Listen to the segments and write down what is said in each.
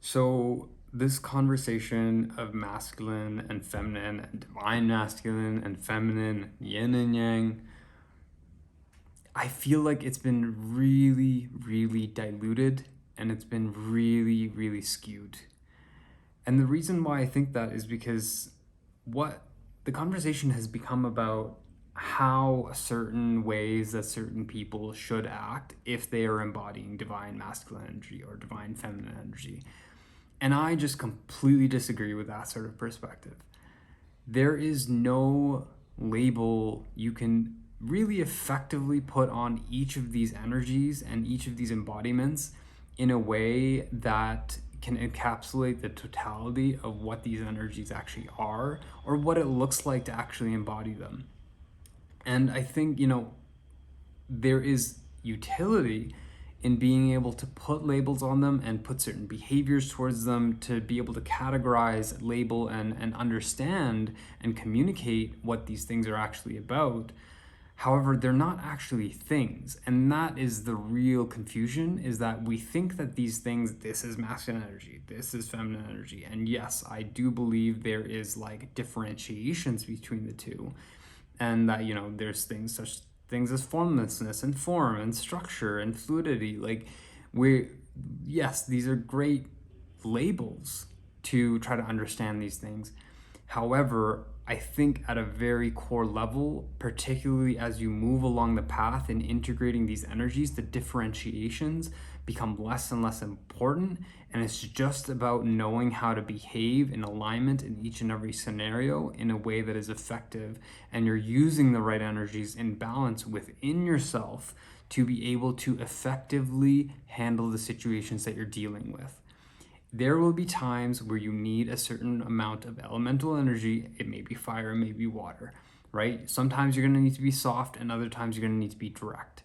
So, this conversation of masculine and feminine, and divine masculine and feminine, yin and yang, I feel like it's been really, really diluted and it's been really, really skewed. And the reason why I think that is because what the conversation has become about how certain ways that certain people should act if they are embodying divine masculine energy or divine feminine energy. And I just completely disagree with that sort of perspective. There is no label you can really effectively put on each of these energies and each of these embodiments in a way that can encapsulate the totality of what these energies actually are or what it looks like to actually embody them. And I think, there is utility in being able to put labels on them and put certain behaviors towards them to be able to categorize, label, and understand and communicate what these things are actually about. However, they're not actually things. And that is the real confusion, is that we think that these things, this is masculine energy, this is feminine energy. And yes, I do believe there is like differentiations between the two. And that, there's such things as formlessness and form and structure and fluidity. Like yes, these are great labels to try to understand these things. However, I think at a very core level, particularly as you move along the path in integrating these energies, the differentiations become less and less important. And it's just about knowing how to behave in alignment in each and every scenario in a way that is effective. And you're using the right energies in balance within yourself to be able to effectively handle the situations that you're dealing with. There will be times where you need a certain amount of elemental energy. It may be fire, it may be water, right? Sometimes you're going to need to be soft, and other times you're going to need to be direct.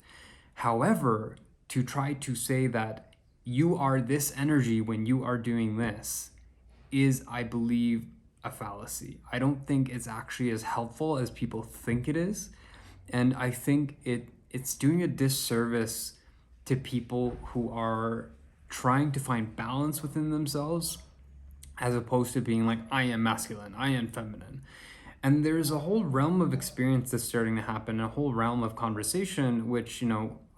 However, to try to say that you are this energy when you are doing this is, I believe, a fallacy. I don't think it's actually as helpful as people think it is. And I think it's doing a disservice to people who are trying to find balance within themselves, as opposed to being like, I am masculine, I am feminine. And there's a whole realm of experience that's starting to happen, a whole realm of conversation, which,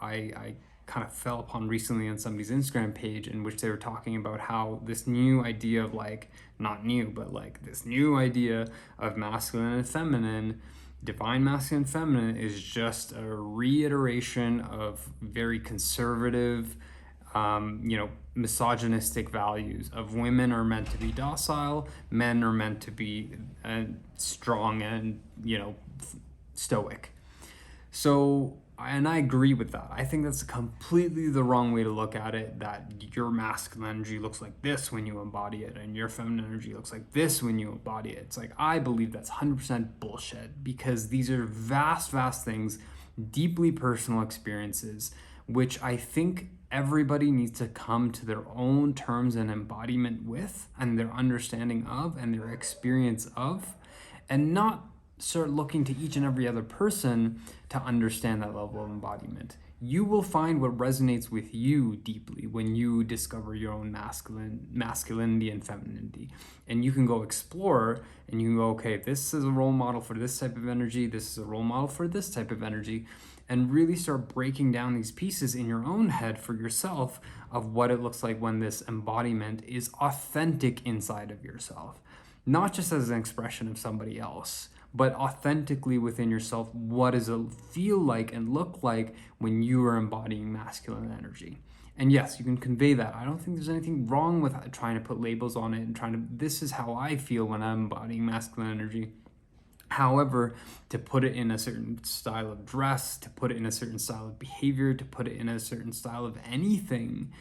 I kind of fell upon recently on somebody's Instagram page, in which they were talking about how this new idea of not new, but this new idea of masculine and feminine, divine masculine and feminine, is just a reiteration of very conservative, misogynistic values of women are meant to be docile, men are meant to be strong and, stoic. So, and I agree with that. I think that's completely the wrong way to look at it, that your masculine energy looks like this when you embody it, and your feminine energy looks like this when you embody it. It's like, I believe that's 100% bullshit, because these are vast, vast things, deeply personal experiences, which I think everybody needs to come to their own terms and embodiment with, and their understanding of, and their experience of, and not start looking to each and every other person to understand that level of embodiment. You will find what resonates with you deeply when you discover your own masculinity and femininity. And you can go explore, and you can go, okay, this is a role model for this type of energy, this is a role model for this type of energy, and really start breaking down these pieces in your own head for yourself of what it looks like when this embodiment is authentic inside of yourself. Not just as an expression of somebody else, but authentically within yourself. What does it feel like and look like when you are embodying masculine energy? And yes, you can convey that. I don't think there's anything wrong with trying to put labels on it and this is how I feel when I'm embodying masculine energy. However, to put it in a certain style of dress, to put it in a certain style of behavior, to put it in a certain style of anything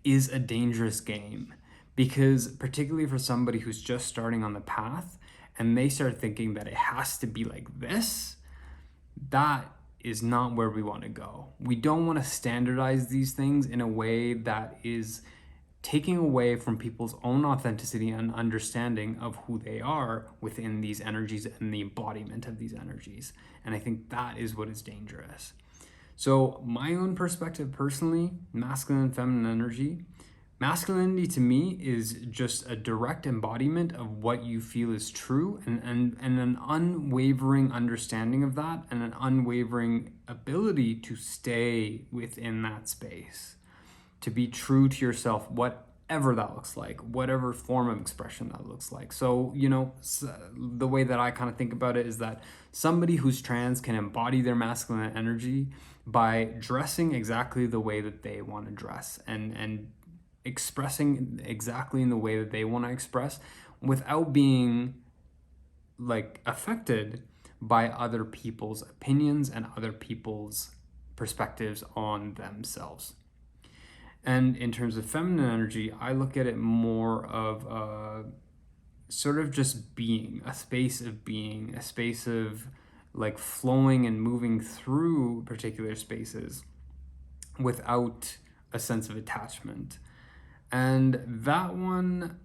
is a dangerous game. Because particularly for somebody who's just starting on the path and they start thinking that it has to be like this, that is not where we want to go. We don't want to standardize these things in a way that is taking away from people's own authenticity and understanding of who they are within these energies and the embodiment of these energies. And I think that is what is dangerous. So my own perspective personally, masculine and feminine energy, Masculinity to me is just a direct embodiment of what you feel is true, and an unwavering understanding of that, and an unwavering ability to stay within that space, to be true to yourself, whatever that looks like, whatever form of expression that looks like. So, the way that I kind of think about it is that somebody who's trans can embody their masculine energy by dressing exactly the way that they want to dress, and expressing exactly in the way that they want to express, without being like affected by other people's opinions and other people's perspectives on themselves. And in terms of feminine energy, I look at it more of a sort of just being, a space of being, a space of like flowing and moving through particular spaces without a sense of attachment. And that one,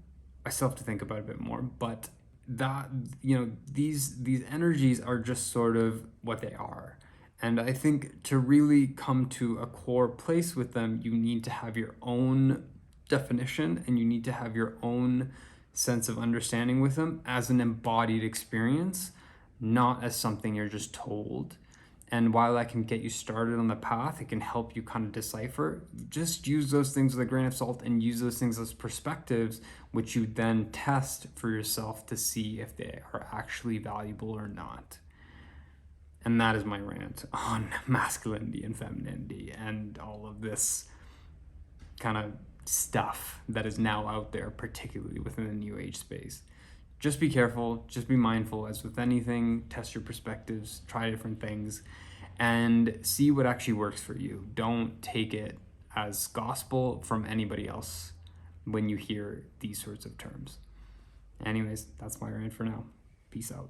I still have to think about a bit more, but that, these energies are just sort of what they are. And I think to really come to a core place with them, you need to have your own definition, and you need to have your own sense of understanding with them as an embodied experience, not as something you're just told. And while that can get you started on the path, it can help you kind of decipher. Just use those things with a grain of salt, and use those things as perspectives, which you then test for yourself to see if they are actually valuable or not. And that is my rant on masculinity and femininity and all of this kind of stuff that is now out there, particularly within the new age space. Just be careful, just be mindful. As with anything, test your perspectives, try different things, and see what actually works for you. Don't take it as gospel from anybody else when you hear these sorts of terms. Anyways, that's my rant for now. Peace out.